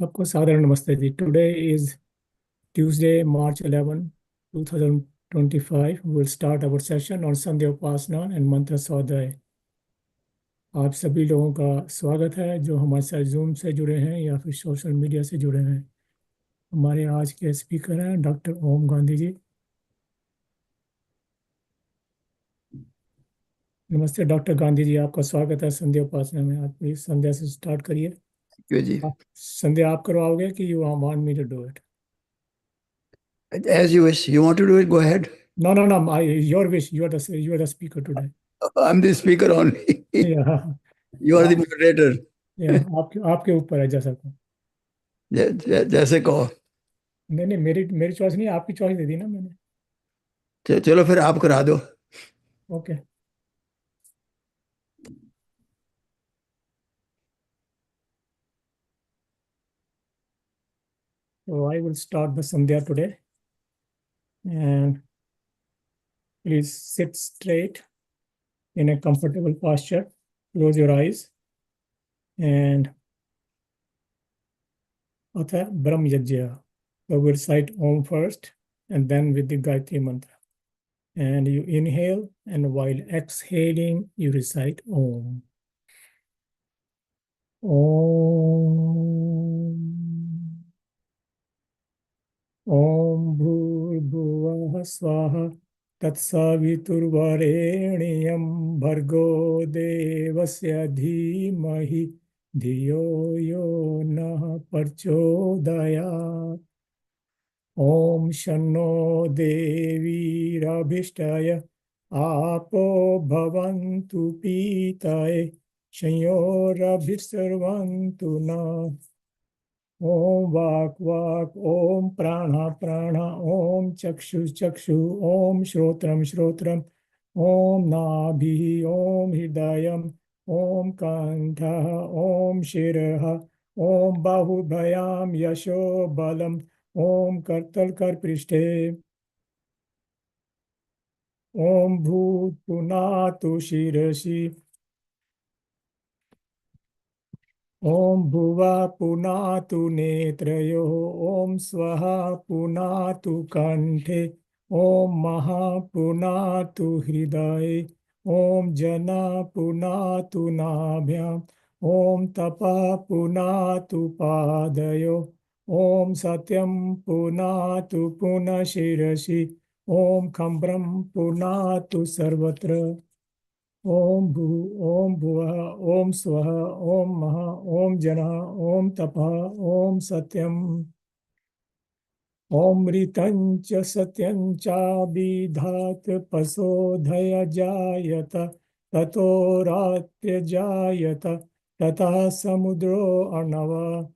सबको साधारण नमस्ते जी। Today is Tuesday March 11 2025. We will start our session on Sandhya Upasana and Mantra Swadhyaya. आप सभी लोगों का स्वागत है जो हमारे साथ जूम से जुड़े हैं या फिर सोशल मीडिया से जुड़े हैं। हमारे आज के स्पीकर हैं डॉक्टर ओम गांधी जी। नमस्ते डॉक्टर गांधी जी, आपका स्वागत है संध्या उपासना में। आप प्लीज संध्या से स्टार्ट करिए। क्यों जी? संध्या आप करवाओगे कि you want me to do it? As you wish. You want to do it? Go ahead. No, your wish. You are the speaker today. I'm the speaker only. Yeah. You are the moderator. या आपके ऊपर है जैसा को। जैसे कहो। नहीं, मेरी चॉइस नहीं, आपकी चॉइस दे दी ना मैंने। चलो फिर आप करा दो। Okay. So I will start the Sandhya today. And please sit straight in a comfortable posture. Close your eyes. And Atha Brahm Yajya. So we'll recite Om first and then with the Gayatri Mantra. And you inhale, and while exhaling, you recite Om. Om. Om Bhurbhuvah Swaha Tatsaviturvarenyam Bhargo Devasya Dhimahi Dhiyo Yo Nah Prachodayat. Om Shanno Devi Rabhishtaya Apo Bhavantu Pitaye Shanyorabhisarvantu Na. Om Vak Vak, Om Prana Prana, Om Chakshu Chakshu, Om Shrotram Shrotram, Om Nabhi, Om Hridayam, Om Kantha, Om Shiraha, Om Bahubhayam Yasho Balam, Om Kartal Karprishte, Om Bhut Punatu Shirashi, Om Bhuva Punatu Netrayo, Om Swaha Punatu Kanthe, Om Maha Punatu Hridaye, Om Jana Punatu Nabhyam, Om Tapa Punatu Padayo, Om Satyam Punatu Punashirashi, Om Khambram Punatu Sarvatra. Om Bhu, Om Bhuva, Om Swaha, Om Maha, Om Jana, Om Tapa, Om Satyam. Om Ritancha Satyancha Bidhat Pasodhaya Jayata Tato Ratya Jayata Tata Samudro Arnava.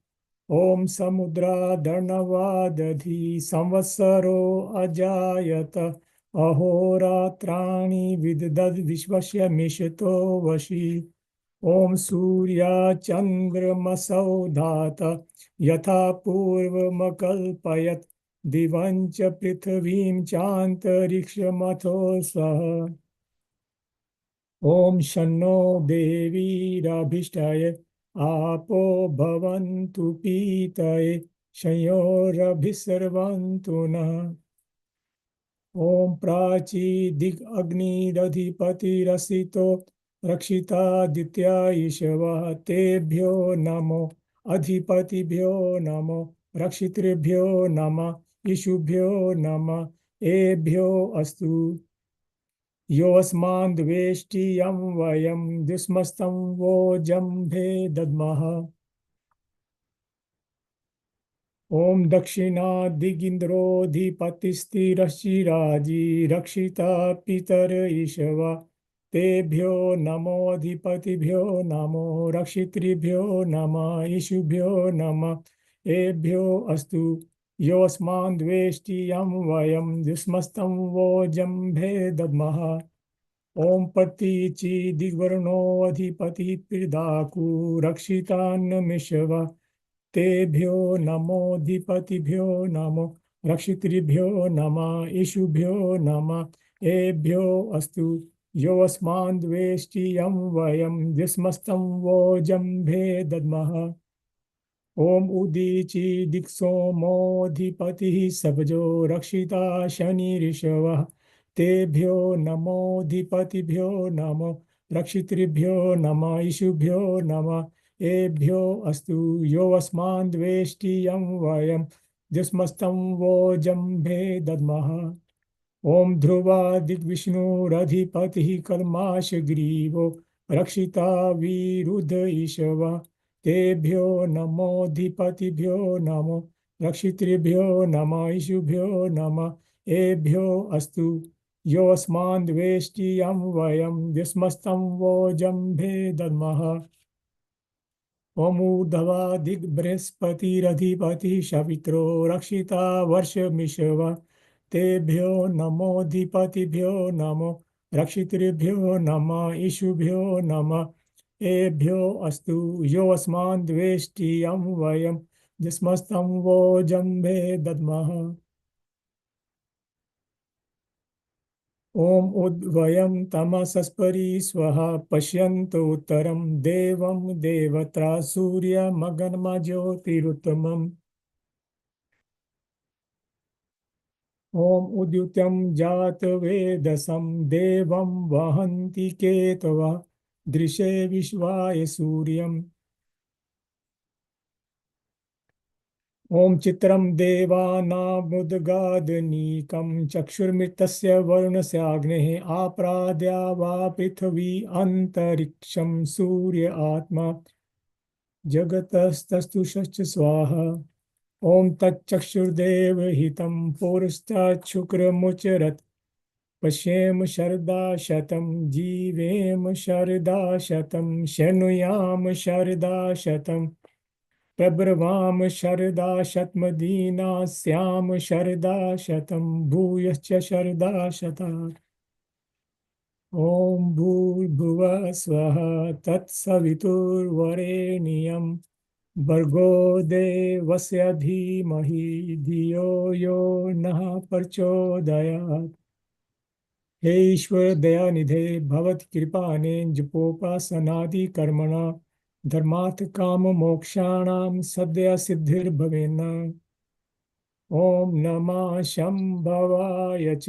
Om Samudra Dharnavadadhi Samvatsaro Ajayata Ahoratrani Viddad Vishvasya Mishito Vashi. Om Surya Chandramasau Dhata Yatha Purvamakalpayat Divancha Prithvim Chantarikshamatho Swaha. Om Shanno Devi Rabhishtaya Apo Bhavantu Pitaye Shanyorabhisarvantu Na. Om Prachi Dig Agni Radhipati Rasito Rakshita Ditya Ishava Tebhyo Namo Adhipatibhyo Namo Rakshitrebhyo Nama Ishubhyo Nama Ebhyo Astu. Yosman Dveshti Yam Vayam Dismastam Vojambhe Dadmaha. Om Dakshina Digindro Dhipatisti Rashiraji Rakshita Pitar Ishava Tebhyo Namo Dhipatibhyo Namo Rakshitribhyo Nama Ishubhyo Nama Ebhyo Astu. Yosman Dveshti Yam Vayam Dismastam Vojambhe Dadmaha. Om Patichi Digvarno Adhipati Pidaku Rakshitan Mishava Tebhyo Namo Dhipatibhyo Namo Rakshitribhyo Nama Ishubhyo Nama Ebhyo Astu. Yosman Dveshti Yam Vayam Dismastam Vojambhe Dadmaha. ओम उदीची दिक्सोमोधिपतिः सवजो रक्षिता शनि ऋषवः तेभ्यो नमोधिपतिभ्यो नमो रक्षितृभ्यो नमः ईशुभ्यो नमः एभ्यो अस्तु यो अस्मान् द्वेष्टि यं वयं जुष्मस्तं वो जम्भे दद्मः ओम ध्रुवा दिग्विष्णुरधिपतिः कल्माशग्रीवो रक्षिता विरुद्ध ईशवा तेभ्यो नमोधिपतिभ्यो नमो रक्षितृभ्यो नमः ईशुभ्यो नमः एभ्यो अस्तु यो अस्मान् द्वेष्टि यं वयं द्युष्मस्तं वो जम्भे दद्मः ओम ऊर्ध्वा दिग्बृहस्पतिरधिपतिः शवित्रो रक्षिता वर्षमिषवा तेभ्यो नमोधिपतिभ्यो नमो रक्षितृभ्यो नमः ईशुभ्यो नमः एभ्यो अस्तु यो अस्मान् द्वेष्टि यं वयं जिस्मस्तं वो जम्भे दद्मः ओम उद्वयं तमसस्परि स्वहा पश्यन्तु उत्तरं देवं देवत्रा सूर्यमगन्मज्योतिरुत्तमम् ओम उद्युतं जातवेदसं देवं वहन्ति केतवः दृशे विश्वाय सूर्यम् ओम चित्रं देवानामुद्गादनीकं चक्षुर्मृतस्य वरुणस्याग्नेः आप्राद्या वा पृथिवी अन्तरिक्षं सूर्य आत्मा जगतस्तस्तुषश्च स्वाहा ओम तच्चक्षुर्देव हितं पुरस्ताच्छुक्रमुचरत् पश्येम शरदा शतं जीवेम शरदा शतं शृणुयाम शरदा शतं प्रब्रवाम शरदा शतमदीना स्याम शरदा शतं भूयश्च शरदा शतात् ओम भूर्भुवः स्वः तत्सवितुर्वरेण्यं भर्गो देवस्य धीमहि धियो यो नः प्रचोदयात् हे ईश्वर दयानिधे भवत्कृपाने जपोपासनादि कर्मणा धर्मार्थ काम मोक्षाणां सद्य सिद्धिर्भवेन्न ओम नमः शंभवाय च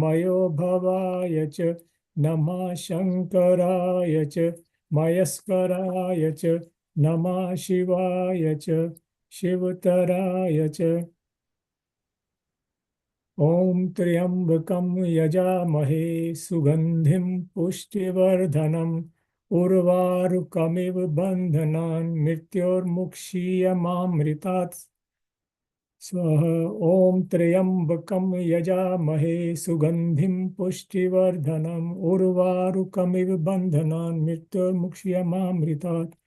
मयो भवाय च नमः शंकराय च मयस्कराय च नमः शिवाय च शिवतराय च ओम त्र्यंबकं यजामहे सुगंधिं पुष्टिवर्धनम् उर्वारुकमिव बन्धनान् मृत्योर्मुक्षीयमामृतात् स्वः ओम त्र्यंबकं यजामहे सुगंधिं पुष्टिवर्धनम् उर्वारुकमिव बन्धनान् मृत्योर्मुक्षीयमामृतात्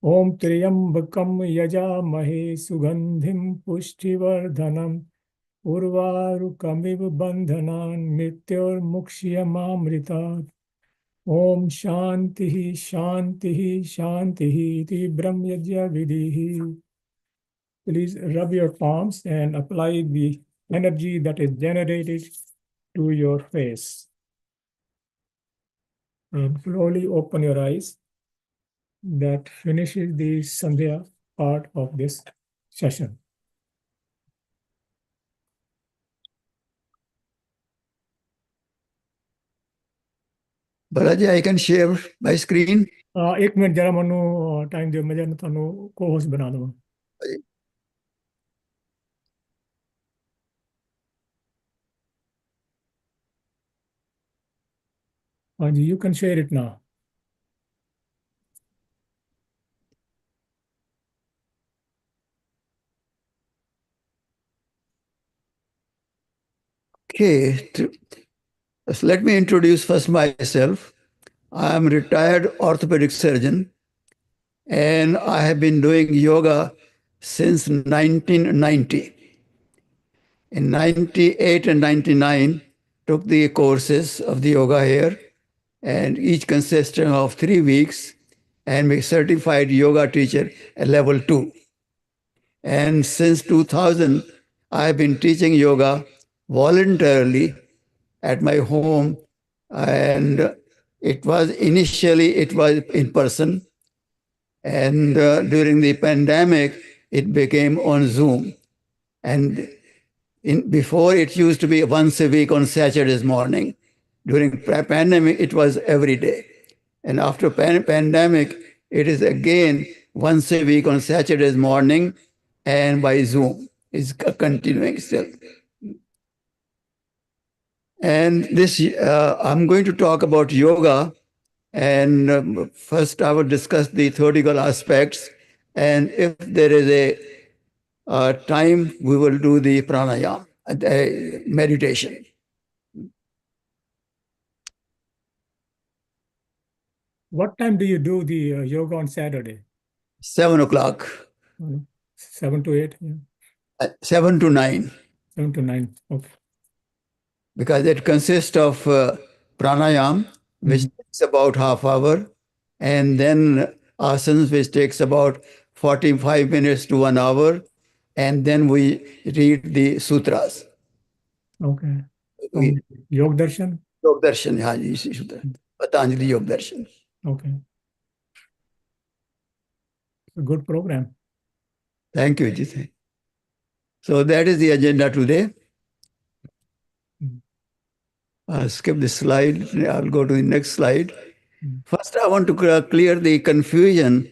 ओम त्र्यंबकं यजामहे सुगंधिं पुष्टिवर्धनम् उर्वारुकमिव बन्धनान् मृत्योर्मुक्षीयमामृतात् ओम शांति शांति शांति इति ब्रह्मयज्ञ विधिः. Please rub your palms and apply the energy that is generated to your face. And slowly open your eyes. That finishes the Sandhya part of this session. Balaji, I can share my screen. एक minute जरा Manu time दियो मैं जरा थानू co-host बना दूँ. हाँ जी, you can share it now. Okay, so let me introduce first myself. I am a retired orthopedic surgeon and I have been doing yoga since 1990. In 98 and 99, took the courses of the yoga here, and each consisting of 3 weeks, and be certified yoga teacher at level 2. And since 2000, I have been teaching yoga voluntarily at my home, and initially it was in person, and during the pandemic it became on Zoom. And before it used to be once a week on Saturdays morning. During pandemic, it was every day. And after pandemic, it is again once a week on Saturdays morning and by Zoom. It's continuing still. And this, I'm going to talk about yoga. And first, I will discuss the theoretical aspects. And if there is a time, we will do the pranayama, meditation. What time do you do the yoga on Saturday? 7 o'clock. 7 to 8? Yeah. 7 to 9. 7 to 9. Okay. Because it consists of pranayama, which takes about half hour, and then asanas, which takes about 45 minutes to 1 hour, and then we read the sutras. Okay. Yog Darshan? Yog Darshan, Haji Sutra. Patanjali Yog Darshan. Okay. A good program. Thank you, Jit. So that is the agenda today. I'll skip this slide. I'll go to the next slide. First, I want to clear the confusion.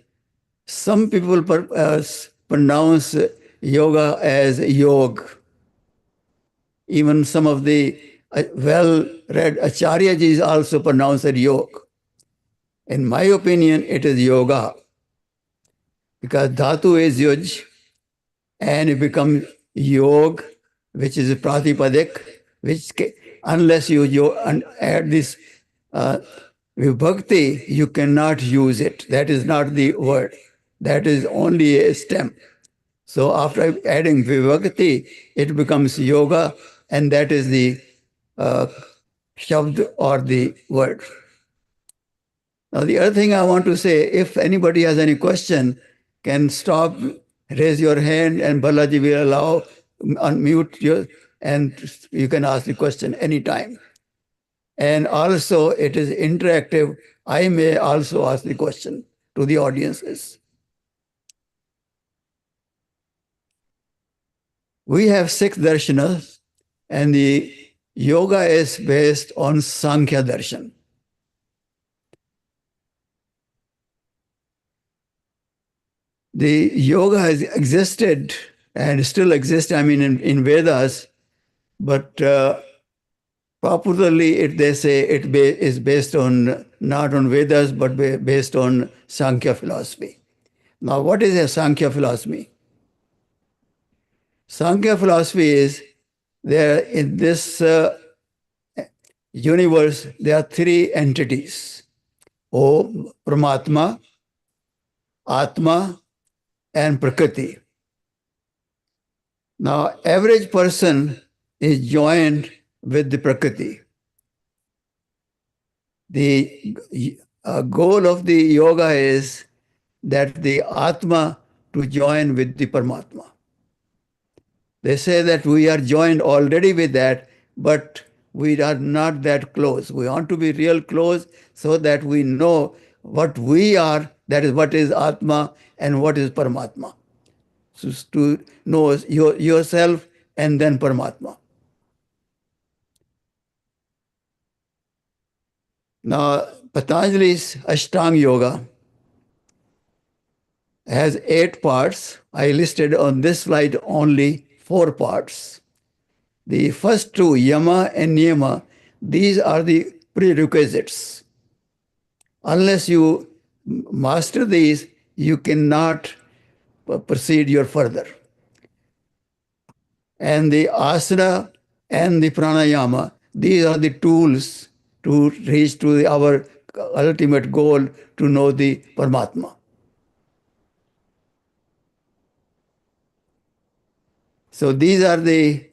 Some people pronounce yoga as yog. Even some of the well-read Acharyajis also pronounce it yog. In my opinion, it is yoga. Because dhatu is yuj, and it becomes yog, which is pratipadik, which unless you add this vibhakti, you cannot use it. That is not the word. That is only a stem. So after adding vibhakti, it becomes yoga, and that is the shabd or the word. Now, the other thing I want to say, if anybody has any question, can stop, raise your hand, and Balaji will allow, unmute you, and you can ask the question anytime. And also, it is interactive. I may also ask the question to the audiences. We have 6 darshanas, and the yoga is based on Sankhya darshan. The yoga has existed and still exists, I mean, in Vedas, but popularly they say it is based on, not on Vedas, but based on Sankhya philosophy. Now, what is a Sankhya philosophy? Sankhya philosophy is there in this universe, there are 3 entities: Om, Paramatma, Atma, and Prakriti. Now, average person is joined with the Prakriti. The goal of the yoga is that the Atma to join with the Paramatma. They say that we are joined already with that, but we are not that close. We want to be real close so that we know what we are, that is what is Atma and what is Paramatma. So to know yourself and then Paramatma. Now, Patanjali's Ashtanga Yoga has 8 parts. I listed on this slide only 4 parts. The first 2, Yama and Niyama, these are the prerequisites. Unless you master these, you cannot proceed your further. And the asana and the pranayama, these are the tools to reach to our ultimate goal, to know the Paramatma. So these are the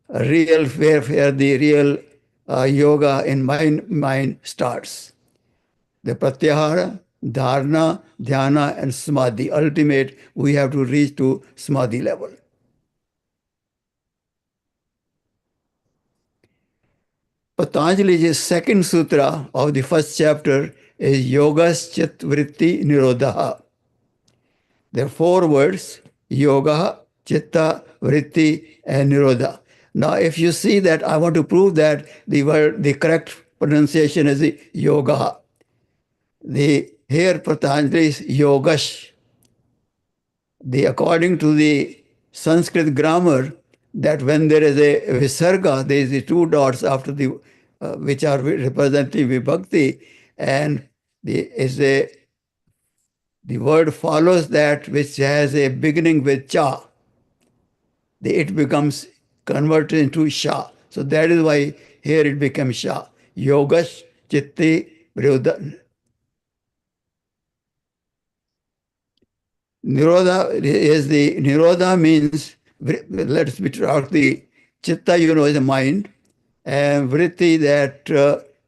real where the real yoga in my mind starts. The pratyahara, dharana, dhyana, and samadhi. Ultimate, we have to reach to samadhi level. Patanjali's second sutra of the first chapter is YOGASH-CHITTA-VRITTI-NIRODHAH. There are 4 words: Yoga, Chitta, Vritti, and Nirodha. Now, if you see that I want to prove that the correct pronunciation is the Yoga. Here Patanjali is Yogash. According to the Sanskrit grammar, that when there is a visarga, there is the two dots after the which are representing vibhakti, and the word follows that which has a beginning with cha. It becomes converted into sha. So that is why here it becomes sha. Yogash chitti viruddha. Nirodha means, let's be talk the chitta, is the mind, and vritti, that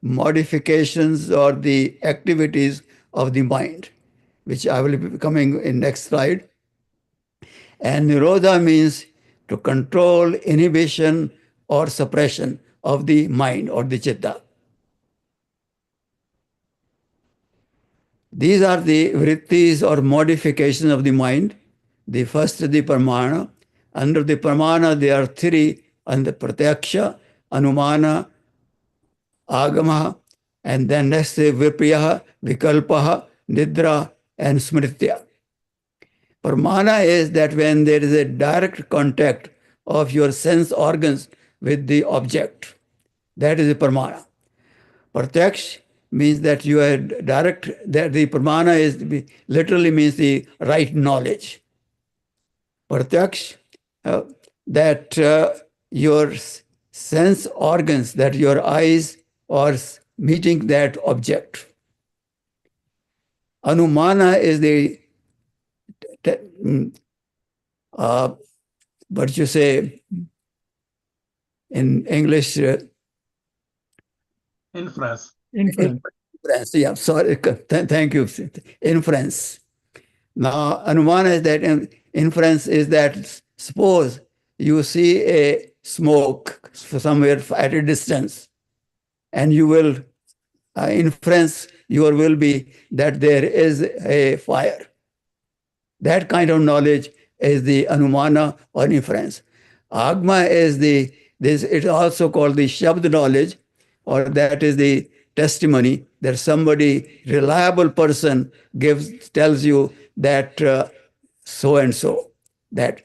modifications or the activities of the mind, which I will be coming in next slide. And nirodha means to control, inhibition, or suppression of the mind or the chitta. These are the vrittis or modifications of the mind. The first is the pramana. Under the pramana, there are three, and the pratyaksha, anumana, agama, and then next is vipriya, vikalpa, nidra, and smritya. Pramana is that when there is a direct contact of your sense organs with the object, that is the pramana. Pratyaksh means that you are direct, that the pramana is literally means the right knowledge. Pratyaksh, that your sense organs, that your eyes are meeting that object. Anumana is the what you say in English? Inference. Inference. Yeah, sorry. Thank you. Inference. Now, anumana is that inference is that suppose you see a smoke somewhere at a distance, and you will inference your will be that there is a fire. That kind of knowledge is the anumana or inference. Agma is it's also called the shabd knowledge, or that is the testimony that somebody, reliable person, tells you that so and so. That,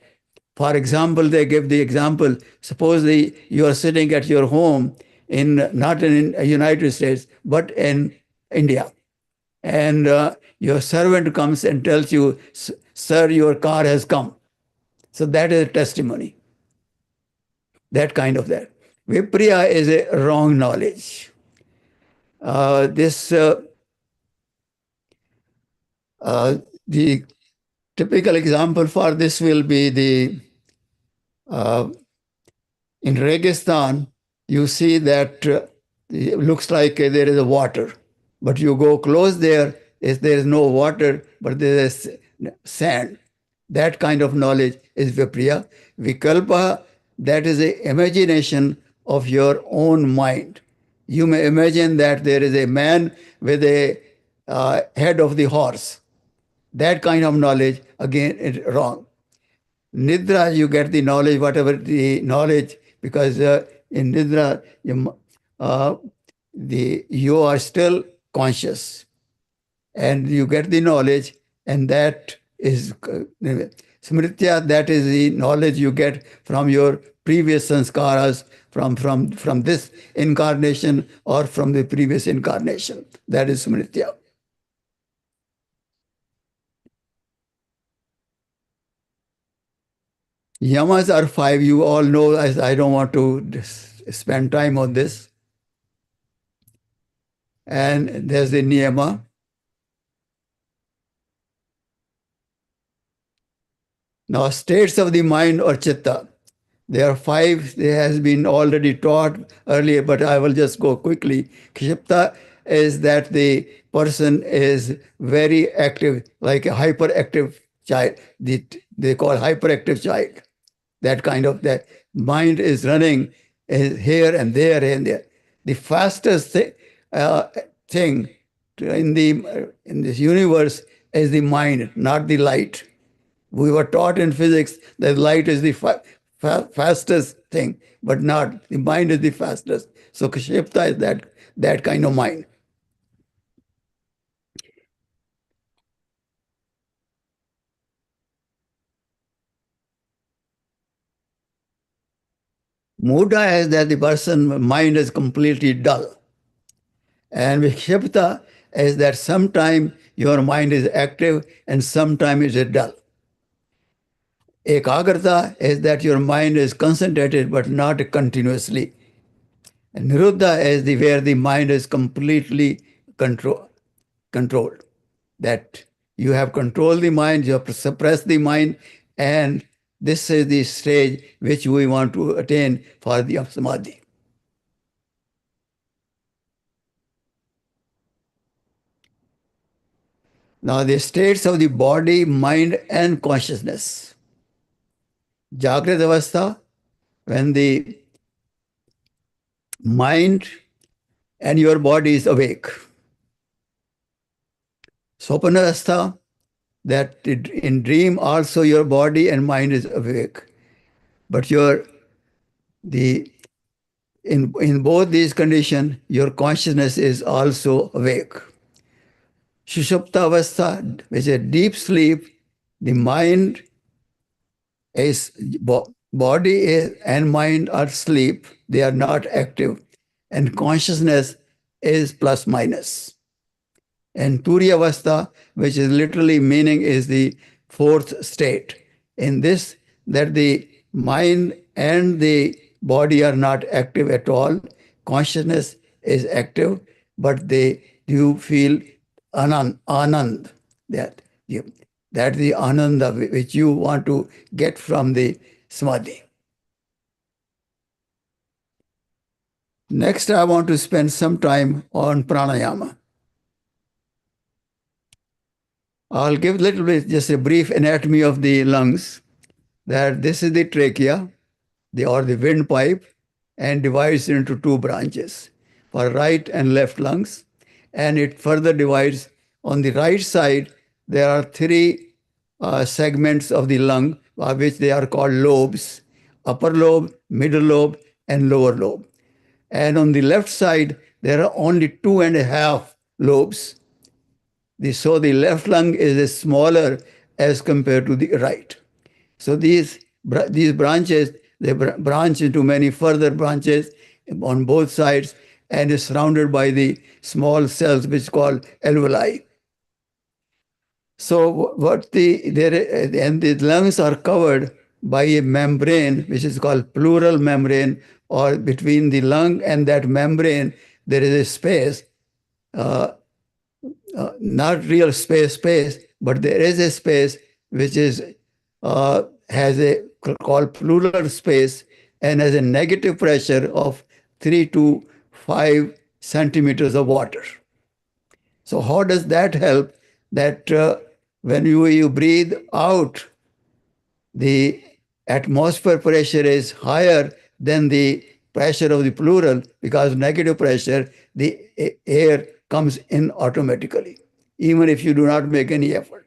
for example, they give the example, suppose you are sitting at your home not in the United States, but in India. And your servant comes and tells you, sir, your car has come. So that is a testimony. That kind of that. Vipriya is a wrong knowledge. The typical example for this will be in Registan, you see that it looks like there is a water, but you go close there is no water, but there is sand. That kind of knowledge is vipriya. Vikalpa, that is the imagination of your own mind. You may imagine that there is a man with a head of the horse. That kind of knowledge, again, is wrong. Nidra, you get the knowledge, whatever the knowledge, because in Nidra, you are still conscious. And you get the knowledge, and that is smritya, that is the knowledge you get from your previous sanskaras, from this incarnation or from the previous incarnation. That is smritya. Yamas are 5. You all know, I don't want to spend time on this. And there's the niyama. Now, states of the mind or chitta. There are 5. They has been already taught earlier, but I will just go quickly. Kshipta is that the person is very active, like a hyperactive child. They call hyperactive child. That kind of that mind is running here and there and there. The fastest thing in this universe is the mind, not the light. We were taught in physics that light is the fastest thing, but not. The mind is the fastest. So Kshipta is that kind of mind. Muda is that the person mind is completely dull. And Vikshipta is that sometime your mind is active and sometime it is dull. Ekagrata is that your mind is concentrated but not continuously. And Niruddha is where the mind is completely controlled. That you have controlled the mind, you have suppressed the mind, and this is the stage which we want to attain for the samadhi. Now, the states of the body, mind, and consciousness. Jagrat avastha, when the mind and your body is awake. Sopana avastha, that in dream also your body and mind is awake. But in both these conditions, your consciousness is also awake. Shushupta avastha, which is deep sleep, the mind is body and mind are asleep, they are not active, and consciousness is plus minus. And Turiya avastha, which is literally meaning is the fourth state. In this, that the mind and the body are not active at all, consciousness is active, but you feel anand, that the ananda which you want to get from the samadhi. Next, I want to spend some time on pranayama. I'll give a little bit, just a brief anatomy of the lungs, that this is the trachea, or the windpipe, and divides into two branches, for right and left lungs. And it further divides, on the right side, there are three segments of the lung, which they are called lobes: upper lobe, middle lobe, and lower lobe. And on the left side, there are only 2.5 lobes. So the left lung is smaller as compared to the right. So these branches, they branch into many further branches on both sides, and is surrounded by the small cells which called alveoli. So the lungs are covered by a membrane which is called pleural membrane, or between the lung and that membrane there is a space, not real space, but there is a space which is has a called pleural space and has a negative pressure of 3 to 5 centimeters of water. So how does that help? That when you breathe out, the atmosphere pressure is higher than the pressure of the pleural, because negative pressure, the air comes in automatically, even if you do not make any effort.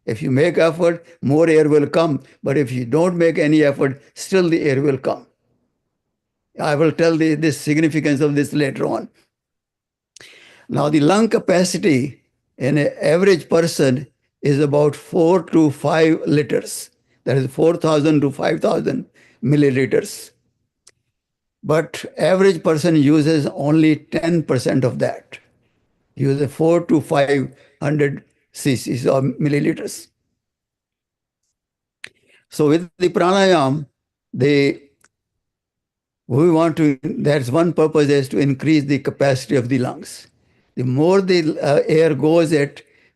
If you make effort, more air will come. But if you don't make any effort, still the air will come. I will tell the significance of this later on. Now, the lung capacity in an average person is about 4 to 5 liters. That is 4,000 to 5,000 milliliters. But average person uses only 10% of that. Uses 4 to 500 cc's or milliliters. So with the pranayama, that's one purpose, is to increase the capacity of the lungs. The more the air goes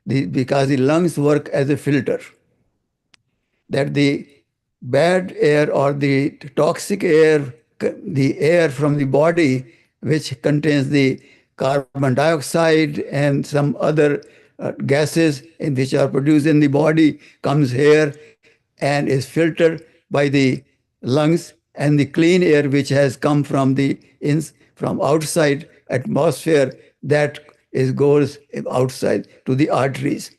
because the lungs work as a filter, that the bad air or the toxic air, the air from the body, which contains the carbon dioxide and some other gases which are produced in the body, comes here and is filtered by the lungs, and the clean air which has come from from outside atmosphere, that goes outside to the arteries.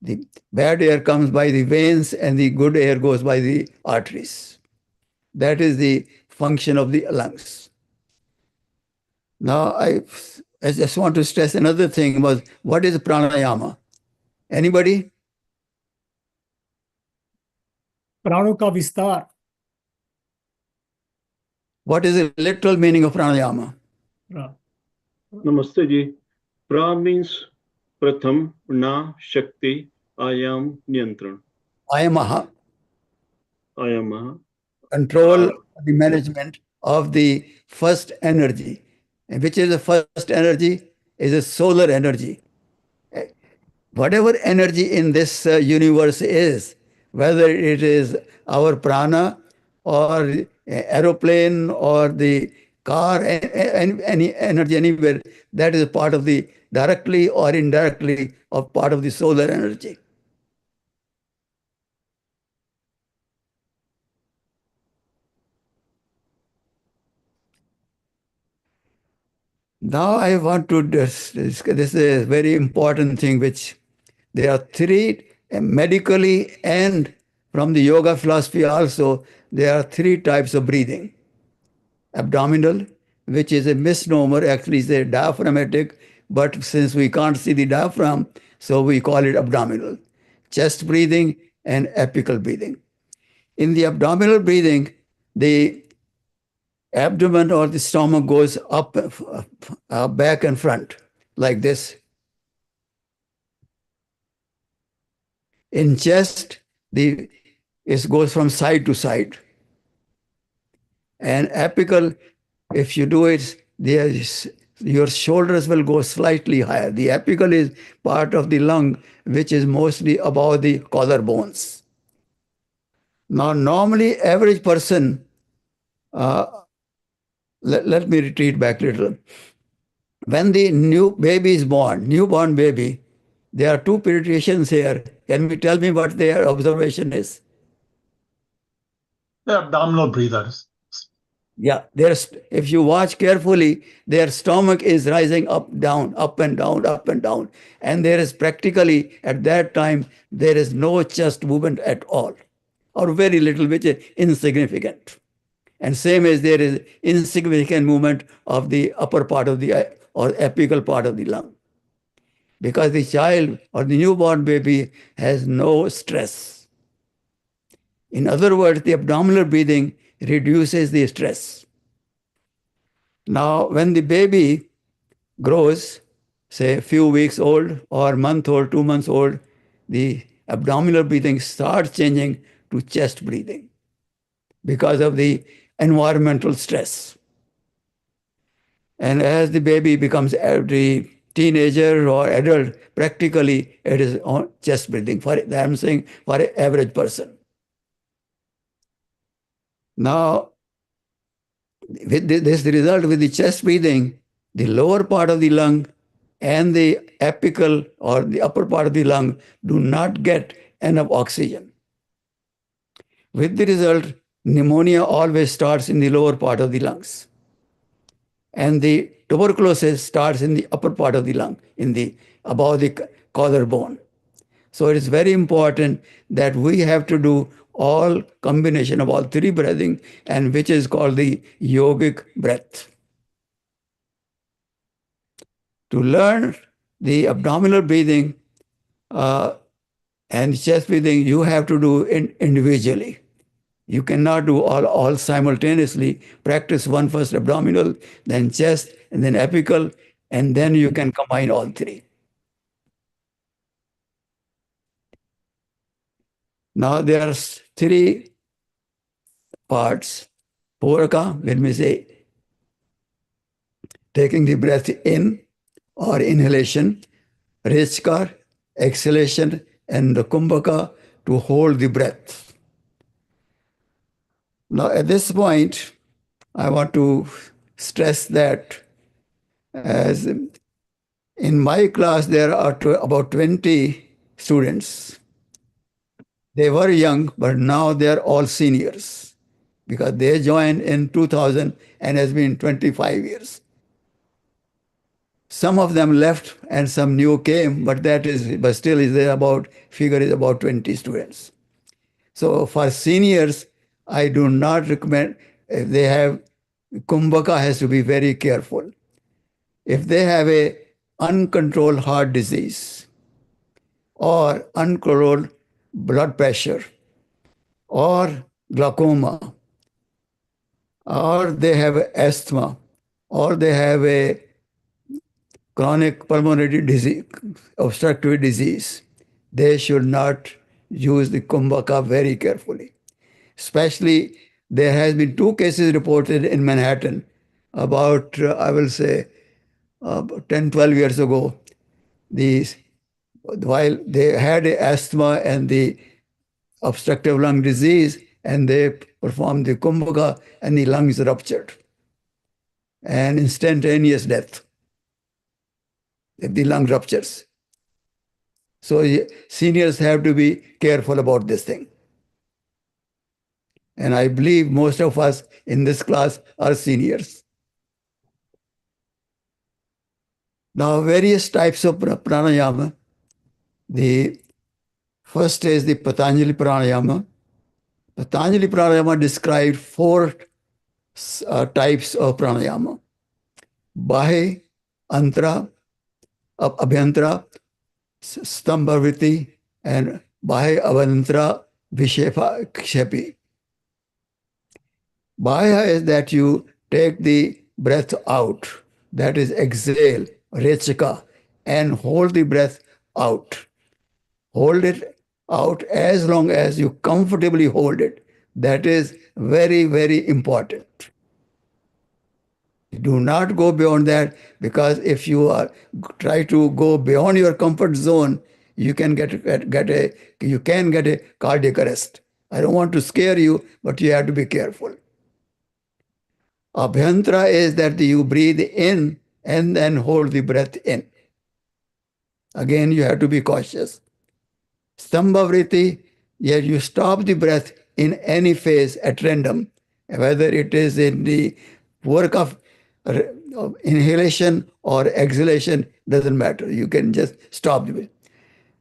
The bad air comes by the veins and the good air goes by the arteries. That is the function of the lungs. Now, I just want to stress another thing was, what is pranayama? Anybody? प्राणों का विस्तार. What is the literal meaning of pranayama? Namaste Ji. Pra means Pratham, Na, Shakti, Ayam, Niyantran. Ayamaha. Ayamaha. Control the management of the first energy. And which is the first energy? Is a solar energy. Whatever energy in this universe is, whether it is our prana or aeroplane or the car, any energy anywhere, that is part of the, directly or indirectly, of part of the solar energy. Now I want to discuss, this is a very important thing, which there are three, medically and from the yoga philosophy also, there are three types of breathing. Abdominal, which is a misnomer, actually is a diaphragmatic, but since we can't see the diaphragm, so we call it abdominal. Chest breathing and apical breathing. In the abdominal breathing, the abdomen or the stomach goes up, back and front, like this. In chest, it goes from side to side. And apical, if you do it, your shoulders will go slightly higher. The apical is part of the lung, which is mostly above the collarbones. Now, normally, average person, let me retreat back a little. When the new baby is born, newborn baby, there are two pediatricians here. Can you tell me what their observation is? The abdominal breathers. Yeah, if you watch carefully, their stomach is rising up, down, up and down, up and down. And there is practically, at that time, there is no chest movement at all, or very little, which is insignificant. And same as there is insignificant movement of the upper part of the, or apical part of the lung. Because the child or the newborn baby has no stress. In other words, the abdominal breathing reduces the stress. Now, when the baby grows, say a few weeks old or month old, 2 months old, the abdominal breathing starts changing to chest breathing because of the environmental stress. And as the baby becomes the teenager or adult, practically it is on chest breathing. I'm saying for an average person. Now, with this result, with the chest breathing, the lower part of the lung and the apical or the upper part of the lung do not get enough oxygen. With the result, pneumonia always starts in the lower part of the lungs. And the tuberculosis starts in the upper part of the lung, above the collarbone. So it is very important that we have to do all combination of all three breathing, and which is called the yogic breath. To learn the abdominal breathing and chest breathing, you have to do it individually. You cannot do all simultaneously. Practice one first abdominal, then chest, and then apical, and then you can combine all three. Now there are three parts. Puraka, let me say, taking the breath in or inhalation, Rechkar, exhalation, and the Kumbhaka, to hold the breath. Now at this point, I want to stress that as in my class, there are about 20 students. They were young, but now they're all seniors because they joined in 2000 and has been 25 years. Some of them left and some new came, but still is there about, figure is about 20 students. So for seniors, I do not recommend, if they have, Kumbhaka has to be very careful. If they have a uncontrolled heart disease or uncontrolled blood pressure or glaucoma, or they have asthma, or they have a chronic pulmonary disease, obstructive disease, they should not use the Kumbhaka very carefully. Especially, there has been 2 cases reported in Manhattan about, I will say, 10, 12 years ago. While they had asthma and the obstructive lung disease, and they performed the Kumbhaka, and the lungs ruptured. And instantaneous death if the lung ruptures. So seniors have to be careful about this thing. And I believe most of us in this class are seniors. Now, various types of pranayama. The first is the Patanjali pranayama. Patanjali pranayama described 4 types of pranayama: Bahe, Antara, Abhyantara, Stambhavritti, and Bahe, Abhyantara, Vishepa, Kshepi. Bahe is that you take the breath out, that is exhale, rechaka, and hold the breath out. Hold it out as long as you comfortably hold it. That is very, very important. Do not go beyond that, because if you try to go beyond your comfort zone, you can get a cardiac arrest. I don't want to scare you, but you have to be careful. Abhyantara is that you breathe in and then hold the breath in. Again, you have to be cautious. Stambhavritti, yet you stop the breath in any phase at random, whether it is in the work of inhalation or exhalation, doesn't matter. You can just stop the breath.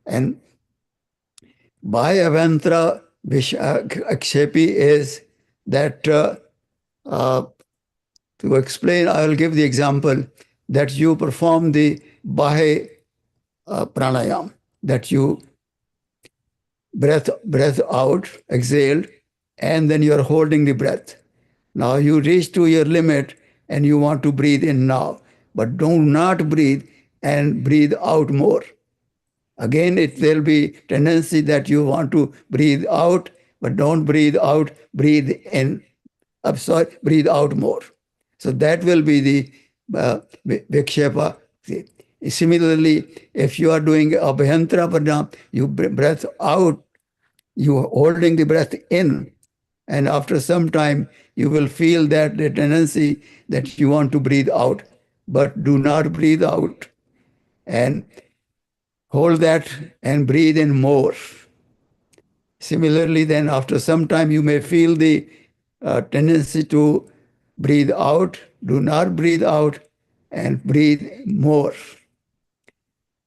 And by Abhyantara Akshepi is that, to explain, I will give the example that you perform the Bahe pranayam, that you breath out, exhaled, and then you are holding the breath. Now you reach to your limit and you want to breathe in now, but do not breathe and breathe out more. Again, it will be tendency that you want to breathe out, but don't breathe out, breathe in. I'm sorry, breathe out more. So that will be the vikshepa. Similarly, if you are doing abhyantara pranayama, you breath out, you are holding the breath in, and after some time, you will feel that the tendency that you want to breathe out, but do not breathe out. And hold that and breathe in more. Similarly, then after some time, you may feel the tendency to breathe out, do not breathe out, and breathe more.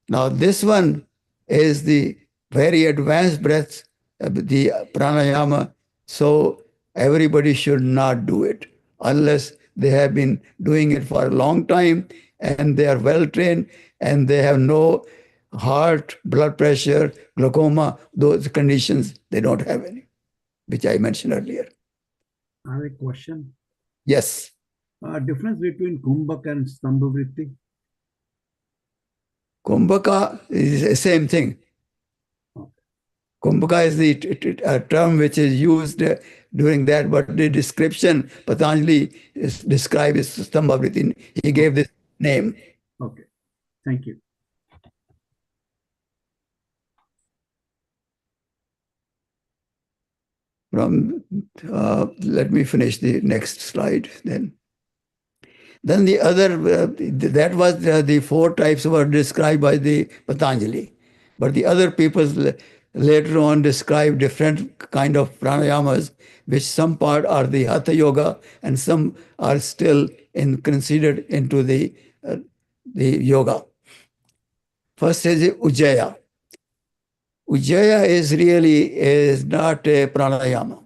Now, this one is the very advanced breath, the pranayama, so everybody should not do it unless they have been doing it for a long time and they are well trained and they have no heart, blood pressure, glaucoma, those conditions, they don't have any, which I mentioned earlier. I have a question. Yes. Difference between Kumbhaka and Stambhavritti? Kumbhaka is the same thing. Kumbhaka is the term which is used during that, but the description Patanjali describes as Stambhavritti. He gave this name. Okay, thank you. Let me finish the next slide then. Then the other, that was the 4 types were described by the Patanjali. But the other people later on describe different kind of pranayamas, which some part are the Hatha Yoga and some are still considered into the the yoga. First is Ujjaya. Ujjaya is not a pranayama.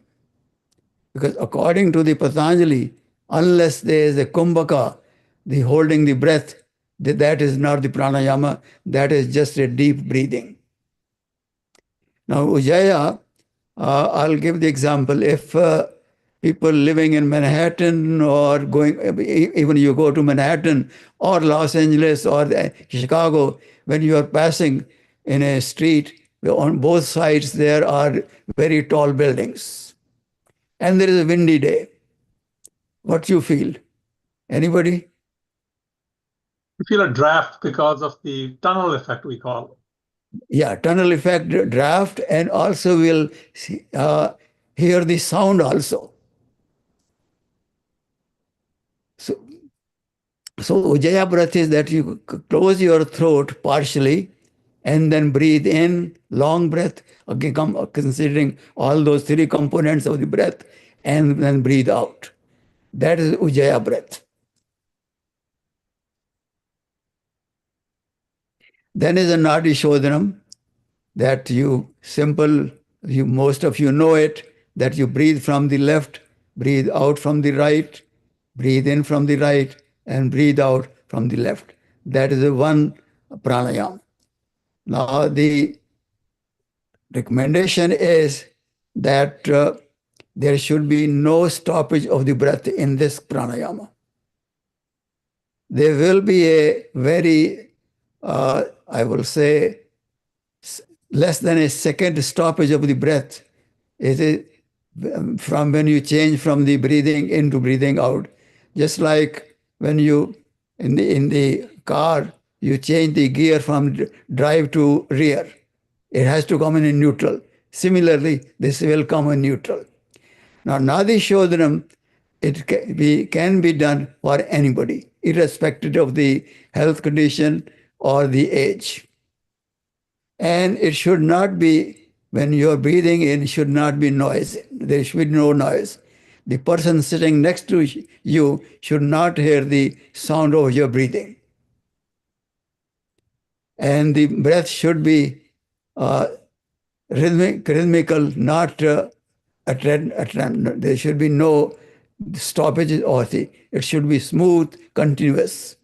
Because according to the Patanjali, unless there is a kumbhaka, the holding the breath, that is not the pranayama, that is just a deep breathing. Now, Ujjaya, I'll give the example. If people living in Manhattan or even you go to Manhattan or Los Angeles or Chicago, when you are passing in a street, on both sides there are very tall buildings. And there is a windy day. What you feel? Anybody? You feel a draft because of the tunnel effect, we call it. Yeah, tunnel effect, draft, and also will hear the sound also. So Ujjaya breath is that you close your throat partially and then breathe in, long breath, again considering all those three components of the breath, and then breathe out. That is Ujjaya breath. Then is a Nadi Shodhanam that most of you know it, that you breathe from the left, breathe out from the right, breathe in from the right, and breathe out from the left. That is the one pranayama. Now, the recommendation is that there should be no stoppage of the breath in this pranayama. There will be a very, I will say, less than a second stoppage of the breath. It is from when you change from the breathing in to breathing out. Just like when you, in the car, you change the gear from drive to rear. It has to come in neutral. Similarly, this will come in neutral. Now, Nadi Shodhanam, it can be done for anybody, irrespective of the health condition or the age. And it should not be, when you're breathing in, should not be noise. There should be no noise. The person sitting next to you should not hear the sound of your breathing. And the breath should be rhythmical, not there should be no stoppages or it should be smooth, continuous.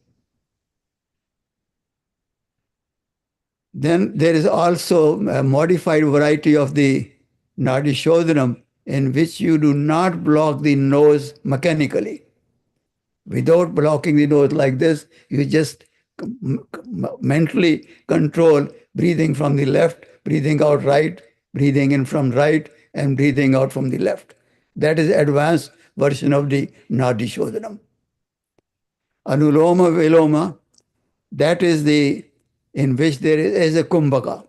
Then there is also a modified variety of the Nadi Shodhanam in which you do not block the nose mechanically. Without blocking the nose like this, you just mentally control breathing from the left, breathing out right, breathing in from right, and breathing out from the left. That is the advanced version of the Nadi Shodhanam. Anuloma Viloma, that is in which there is a kumbhaka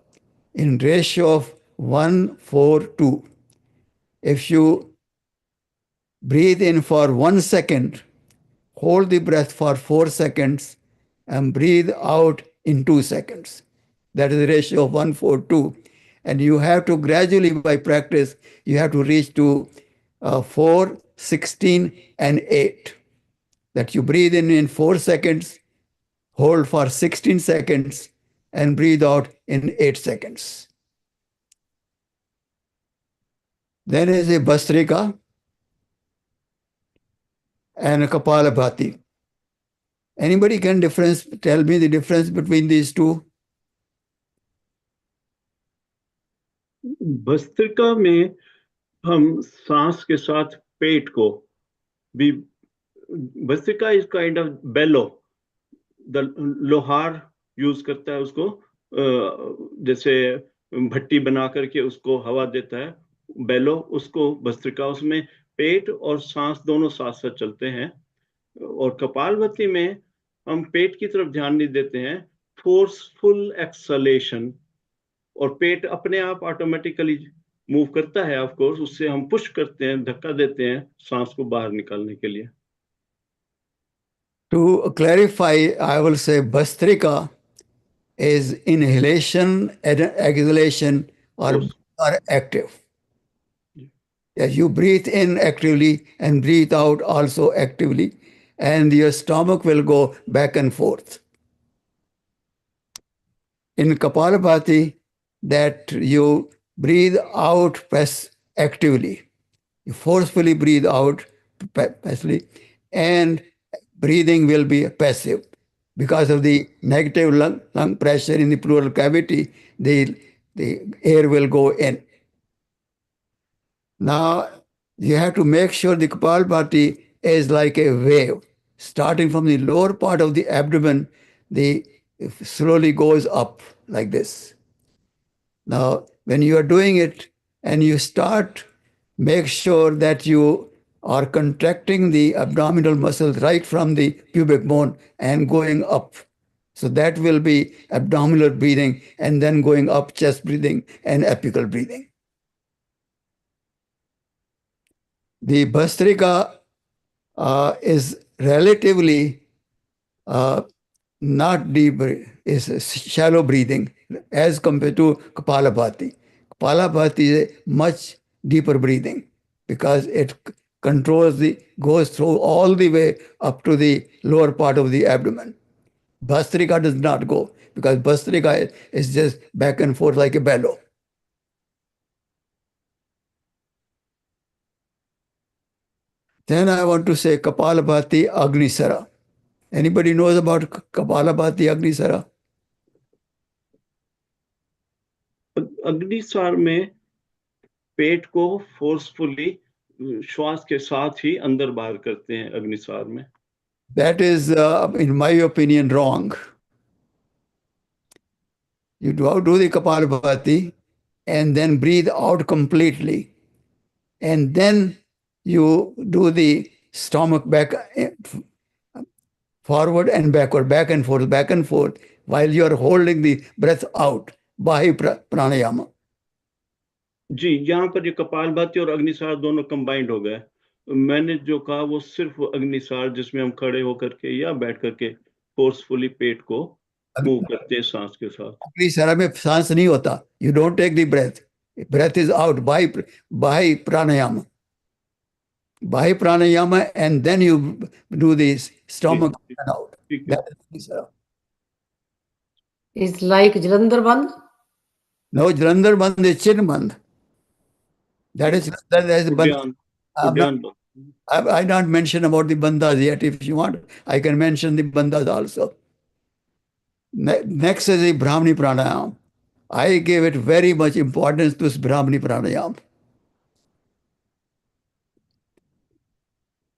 in ratio of 1:4:2. If you breathe in for 1 second, hold the breath for 4 seconds, and breathe out in 2 seconds. That is the ratio of 1:4:2. And you have to gradually, by practice, you have to reach to 4, 16, and 8. That you breathe in 4 seconds, hold for 16 seconds, and breathe out in 8 seconds. Then is a Bhastrika and a Kapalabhati. Anybody can tell me the difference between these two? Bhastrika में हम सांस के साथ पेट को भी, bhastrika is kind of bellow, the लोहार use करता है उसको, जैसे भट्टी बना करके उसको हवा देता है, बेलो, उसको भस्त्रिका, उसमें पेट और सांस दोनों साथ साथ चलते हैं। और कपालभाति में हम पेट की तरफ ध्यान नहीं देते हैं, फोर्सफुल एक्सलेशन, और पेट अपने आप ऑटोमेटिकली मूव करता है, ऑफ कोर्स, उससे हम पुश करते हैं, धक्का देते हैं सांस को बाहर निकालने के लिए। To clarify, I will say Bhastrika is inhalation and exhalation are active. As you breathe in actively and breathe out also actively, and your stomach will go back and forth. in Kapalabhati that you breathe out actively. You forcefully breathe out passively, and breathing will be passive. Because of the negative lung pressure in the pleural cavity, the air will go in. Now, you have to make sure the Kapalabhati is like a wave. Starting from the lower part of the abdomen, the slowly goes up like this. Now, when you are doing it and you start, make sure that you are contracting the abdominal muscles right from the pubic bone and going up. So that will be abdominal breathing, and then going up, chest breathing and apical breathing. The Bhastrika is relatively not deep, is shallow breathing as compared to Kapalabhati. Kapalabhati is a much deeper breathing because it goes through all the way up to the lower part of the abdomen. Bhastrika does not go because Bhastrika is just back and forth like a bellow. Then I want to say Kapalabhati Agnisara. Anybody knows about Kapalabhati Agnisara? Agnisar में पेट को forcefully श्वास के साथ ही अंदर बाहर करते हैं अग्निसार में. That is, in my opinion, wrong. You do the Kapalabhati and then breathe out completely. And then you do the stomach back, forward and backward, back and forth, while you are holding the breath out by pranayama. जी, यहाँ पर ये कपालभाति और अग्निसार दोनों combined हो गए. मैंने जो कहा वो सिर्फ अग्निसार, जिसमें हम खड़े होकर के या बैठ करके फोर्सफुली पेट को मूव करते हैं सांस के साथ. अग्निसार में सांस नहीं होता. You don't take the breath. Breath is out by pranayama. By pranayama, and then you do this stomach and out. That is Agnisara. It's like Jalandhar Bandh? No, Jalandhar Bandh is Chin Bandh. That is Bandh. I not mention about the bandhas yet. If you want, I can mention the bandhas also. Next is the Brahmani Pranayama. I gave it very much importance to Brahmani Pranayama.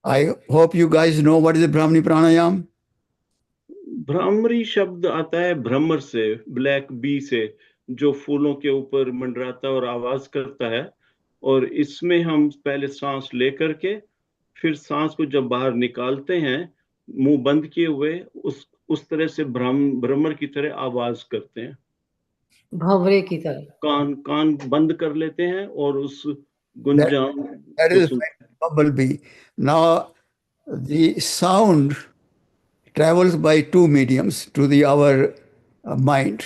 I hope you guys know what is the Brahmani Pranayama. Bhramari शब्द आता है भ्रमर से, black B से, जो फूलों के ऊपर मंडराता है और आवाज करता है. और इसमें हम पहले सांस लेकर के फिर सांस को जब बाहर निकालते हैं मुंह बंद किए हुए, उस तरह से भ्रमर की तरह आवाज करते हैं. भंवरे की तरह कान बंद कर लेते हैं और उस गुंजान. That is bumblebee. Now the sound travels by two mediums to our mind,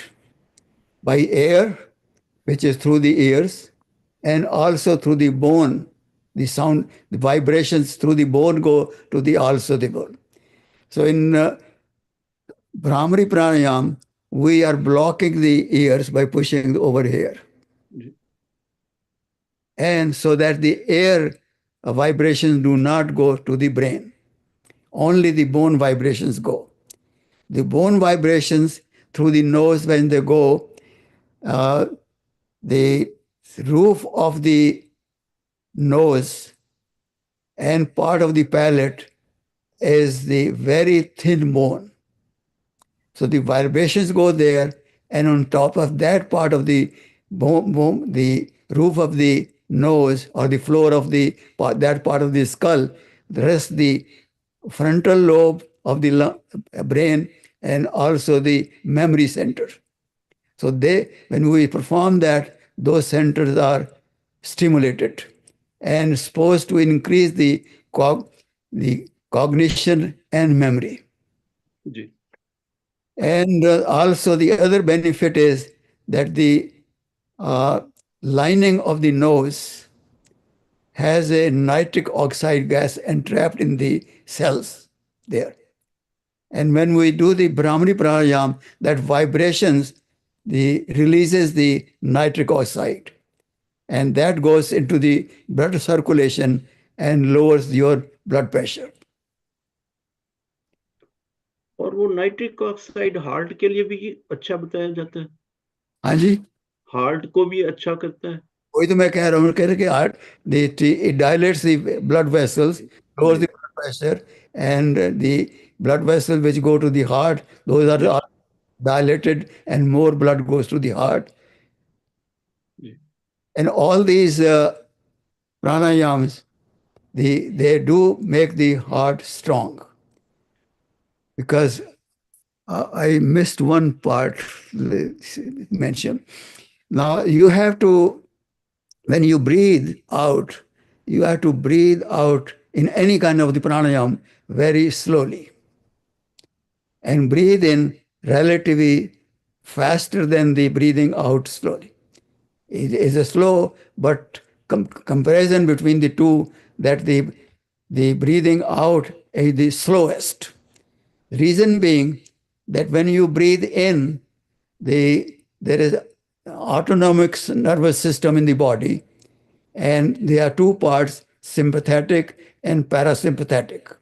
by air, which is through the ears, and also through the bone. The sound, the vibrations through the bone go to the bone. So in Brahmari Pranayam, we are blocking the ears by pushing over here. And so that the air vibrations do not go to the brain. Only the bone vibrations go. The bone vibrations through the nose, when they go, the roof of the nose and part of the palate is the very thin bone. So the vibrations go there, and on top of that part of the bone, the roof of the nose or the floor of that part of the skull, rests the frontal lobe of the brain and also the memory center. So when we perform that, those centers are stimulated and supposed to increase the cognition and memory. Ji. And also the other benefit is that the lining of the nose has a nitric oxide gas entrapped in the cells there. And when we do the Brahmani Pranayam, that vibrations releases the nitric oxide, and that goes into the blood circulation and lowers your blood pressure. और वो nitric oxide heart के लिए भी अच्छा बताया जाता है, हाँ जी, हार्ट को भी अच्छा करता है. वही तो मैं कह रहा हूँ, कह रहे कि heart it dilates the blood vessels, lowers the blood pressure, and the blood vessels which go to the heart, those are dilated and more blood goes to the heart. Yeah. And all these pranayams, they do make the heart strong. Because I missed one part mention. Now you have to, when you breathe out, you have to breathe out in any kind of the pranayam very slowly, and breathe in relatively faster than the breathing out slowly. It is a slow, but comparison between the two, that the breathing out is the slowest. Reason being that when you breathe in, there is autonomic nervous system in the body, and there are two parts, sympathetic and parasympathetic.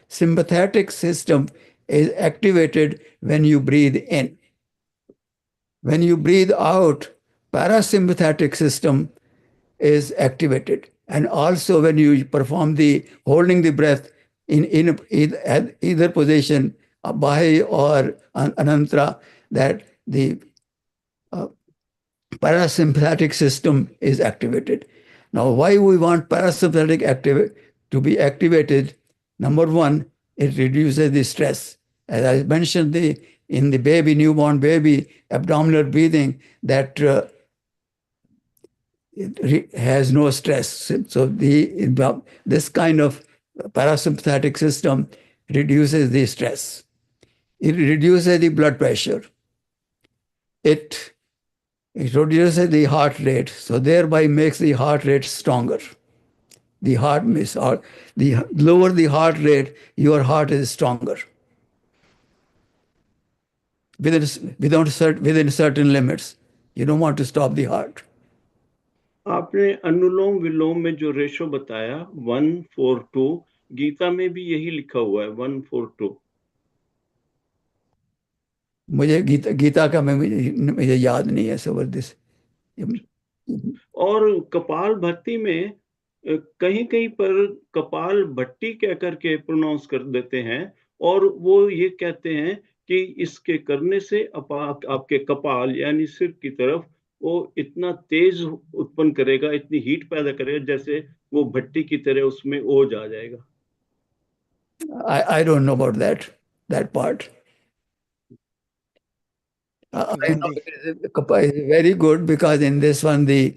Sympathetic system is activated when you breathe in. When you breathe out, parasympathetic system is activated. And also when you perform the holding the breath in either position, Bahi or Anantara, that the parasympathetic system is activated. Now, why we want parasympathetic to be activated? Number one, it reduces the stress. As I mentioned, in the baby, newborn baby, abdominal breathing, that it has no stress. So this kind of parasympathetic system reduces the stress. It reduces the blood pressure. It reduces the heart rate, so thereby makes the heart rate stronger. The lower the heart rate, your heart is stronger. Within certain limits. You don't want to stop the heart. आपने अनुलोम विलोम में जो ratio बताया 1:4:2, गीता में भी यही लिखा हुआ है 1:4:2. मुझे गीता का मुझे याद नहीं है जबरदस्त. और कपाल भट्टी में कहीं कहीं पर कपाल भट्टी कह करके प्रोनाउंस कर देते हैं, और वो ये कहते हैं कि इसके करने से आपके कपाल यानी सिर की तरफ वो इतना तेज उत्पन्न करेगा, इतनी हीट पैदा करेगा, जैसे वो भट्टी की तरह उसमें ओज आ जाएगा. I don't know about that part. I know it is very good, because in this one the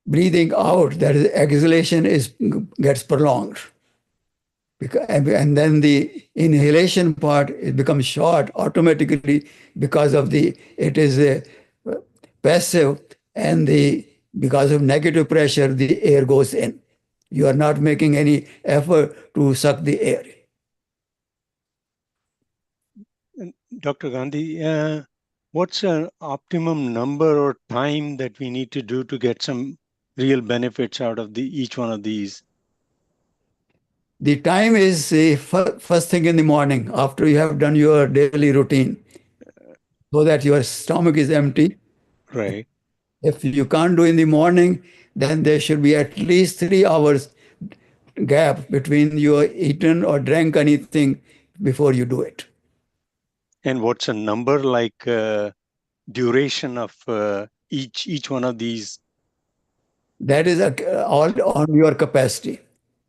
breathing out, that is exhalation, gets prolonged. And then the inhalation part, it becomes short automatically, because of it is passive, and because of negative pressure, the air goes in. You are not making any effort to suck the air. Dr. Gandhi, what's an optimum number or time that we need to do to get some real benefits out of each one of these? The time is first thing in the morning, after you have done your daily routine, so that your stomach is empty. Right. If you can't do in the morning, then there should be at least 3 hours gap between you eaten or drank anything before you do it. And what's a number, like duration of each one of these? That is all on your capacity.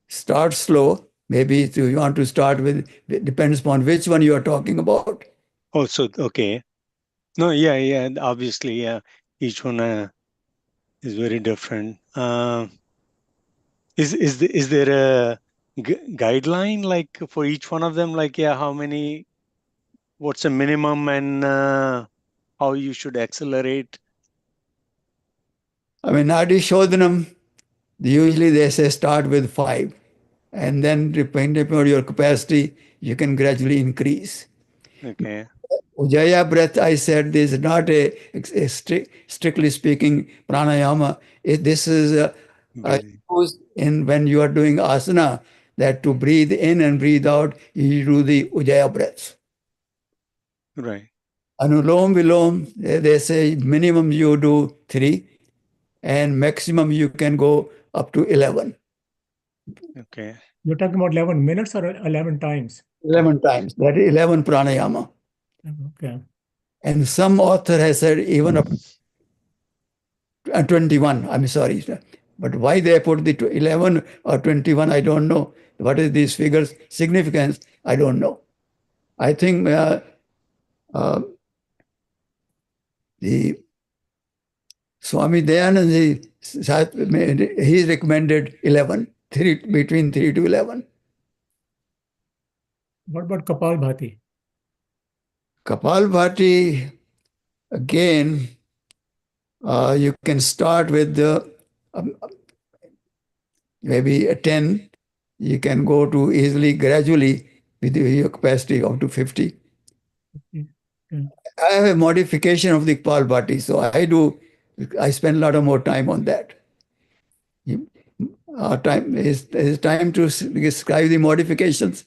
Start slow. Maybe if you want to start with, it depends upon which one you are talking about. Oh, so, okay. No, yeah, obviously, yeah. Each one is very different. Is there a guideline, like, for each one of them? Like, yeah, what's a minimum, and how you should accelerate? I mean, Nadi Shodhanam, usually they say start with 5. And then depending on your capacity, you can gradually increase. Okay. Ujjayi breath, I said, this is not a strictly speaking pranayama. This is Breathing. used in when you are doing asana, that to breathe in and breathe out, you do the Ujjayi breath. Right. Anulom Vilom, they say minimum you do 3 and maximum you can go up to 11. Okay. You're talking about 11 minutes or 11 times? 11 times. That is 11 pranayama. Okay. And some author has said even up 21, I'm sorry. But why they put the 11 or 21, I don't know. What is these figures' significance? I don't know. I think the Swami Dayanand, he recommended 11, between 3 to 11. What about Kapalbhati? Kapalbhati, again, you can start with maybe a 10. You can go to easily, gradually, with your capacity up to 50. Okay. I have a modification of the Kapalbhati, so I spend a lot of more time on that. Time is time to describe the modifications.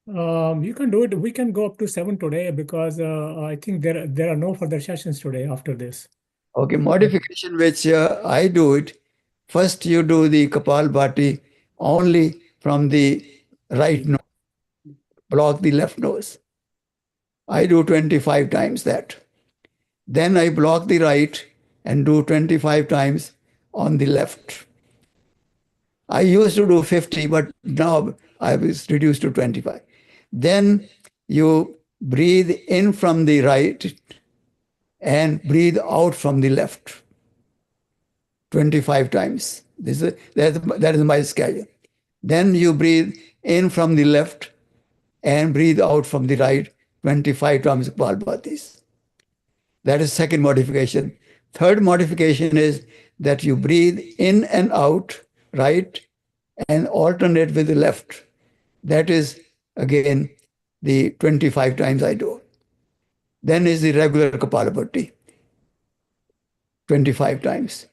You can do it. We can go up to 7 today because I think there are no further sessions today after this. Okay, modification which I do it. First, you do the Kapalbhati only from the right nose, block the left nose. I do 25 times that. Then I block the right and do 25 times on the left. I used to do 50, but now I was reduced to 25. Then you breathe in from the right and breathe out from the left 25 times. That is my schedule. Then you breathe in from the left and breathe out from the right 25 times Kapalbhatis. That is second modification. Third modification is that you breathe in and out, right, and alternate with the left. That is, again, the 25 times I do. Then is the regular Kapalabhati, 25 times.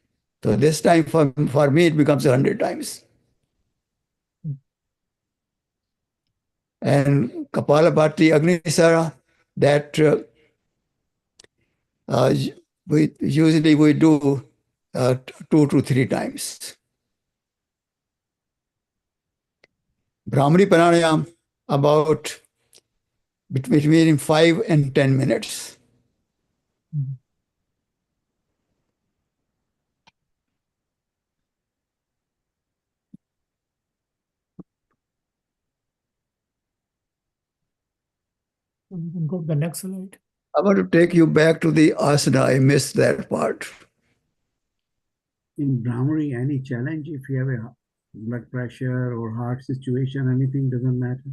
So this time for me, it becomes 100 times. And Kapalabhati, Agnisara, that we usually do 2 to 3 times. Brahmari Pranayam, about between 5 and 10 minutes. We can go to the next slide. I want to take you back to the asana. I missed that part. In Brahmari, any challenge if you have a blood pressure or heart situation, anything doesn't matter.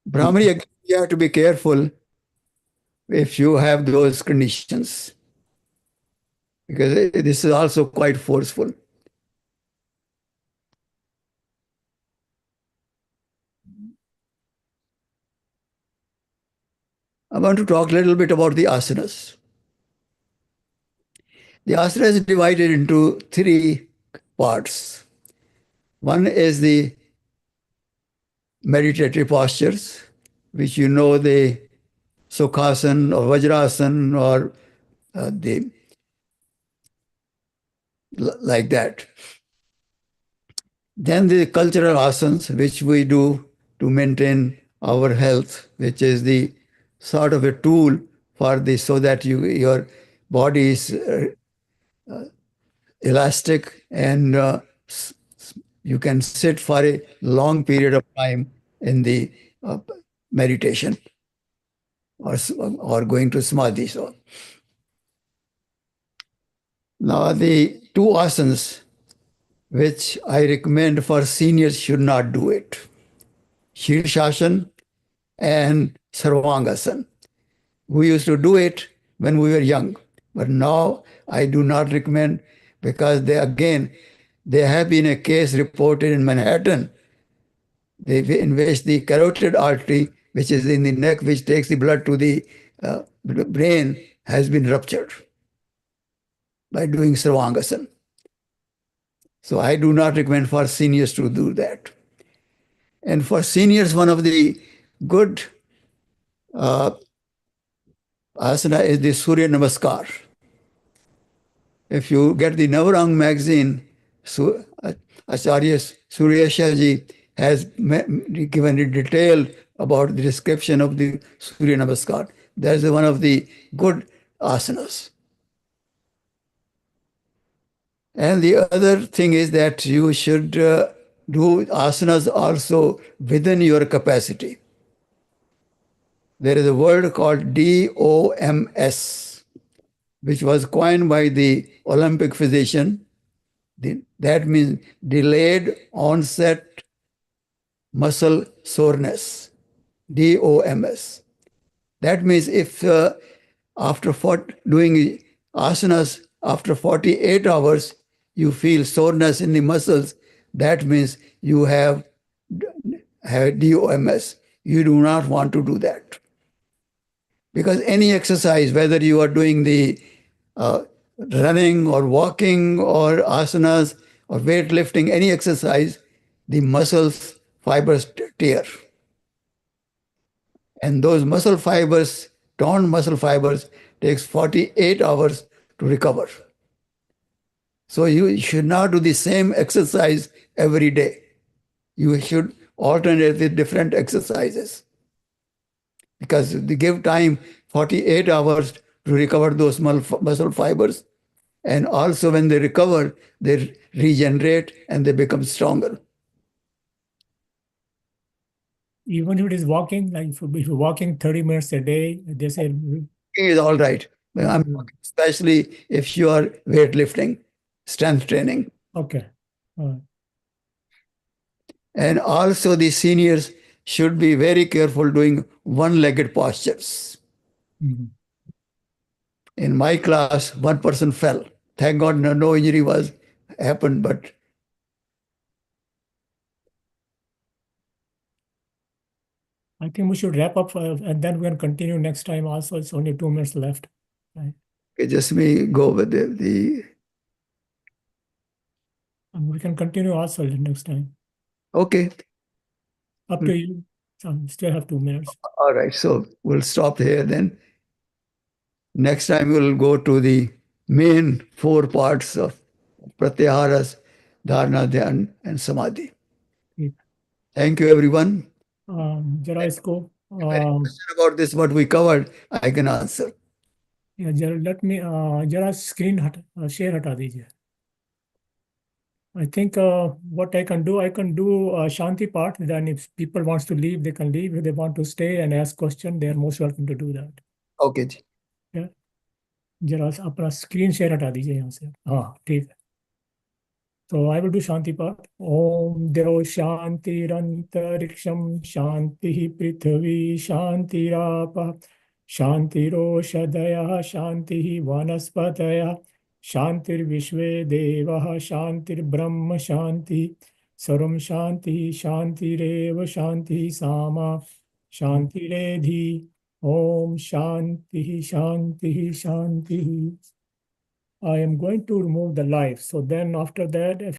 Brahmari, again, you have to be careful if you have those conditions, because this is also quite forceful. I want to talk a little bit about the asanas. The asana is divided into 3 parts. One is the meditative postures, which you know, the Sukhasana or Vajrasana or like that. Then the cultural asanas, which we do to maintain our health, which is the sort of a tool for this, so that your body is elastic and you can sit for a long period of time in the meditation or going to samadhi. So now the 2 asanas which I recommend for seniors should not do it: Shirshasana and Sarvangasana. We used to do it when we were young, but now I do not recommend, because there have been a case reported in Manhattan in which the carotid artery which is in the neck, which takes the blood to the brain, has been ruptured by doing Sarvangasana. So I do not recommend for seniors to do that. And for seniors, one of the good asana is the Surya Namaskar. If you get the Navarang magazine, Acharya Surya Ji has given a detail about the description of the Surya Namaskar. That is one of the good asanas. And the other thing is that you should do asanas also within your capacity. There is a word called DOMS, which was coined by the Olympic physician. That means delayed onset muscle soreness, DOMS. That means if after doing asanas, after 48 hours, you feel soreness in the muscles, that means you have DOMS. You do not want to do that. Because any exercise, whether you are doing the running or walking or asanas or weightlifting, any exercise, the muscles fibers tear. And those muscle fibers, torn muscle fibers, takes 48 hours to recover. So you should not do the same exercise every day. You should alternate with different exercises. Because they give time 48 hours to recover those muscle fibers. And also when they recover, they regenerate and they become stronger. Even if it is walking, like if you're walking 30 minutes a day, they say Walking is all right. I'm talking especially if you are weightlifting, strength training. okay. And also the seniors should be very careful doing one-legged postures. Mhm. In my class, one person fell. Thank God no injury happened, but I think we should wrap up and then we can continue next time also. It's only 2 minutes left. Right? just me go with the And we can continue also next time. okay. Up to you. So we still have 2 minutes. All right, so we'll stop here then. Next time we'll go to the main 4 parts of Pratyaharas, Dharana, Dhyan, and Samadhi. ठीक. Thank you, everyone. जरा इसको Question about this, what we covered, I can answer. जरा let me जरा screen share हटा दीजिए. I think what I can do Shanti part. Then if people wants to leave, they can leave. If they want to stay and ask question, they are most welcome to do that. Okay. Ji. Yeah. जरा अपना screen share हटा दीजिए यहाँ से. हाँ ठीक है. So I will do Shanti part. Om Dev Shantirantariksam Shanti Prithvi Shantirapa Shantiroshadaya Shanti Vanaspataya Shantir Vishve Devah Shantir Brahma Shanti Saram Shanti Shantireva Shanti Sama Shantiredhi Om Shanti Shanti Shanti. I am going to remove the live. So then after that, if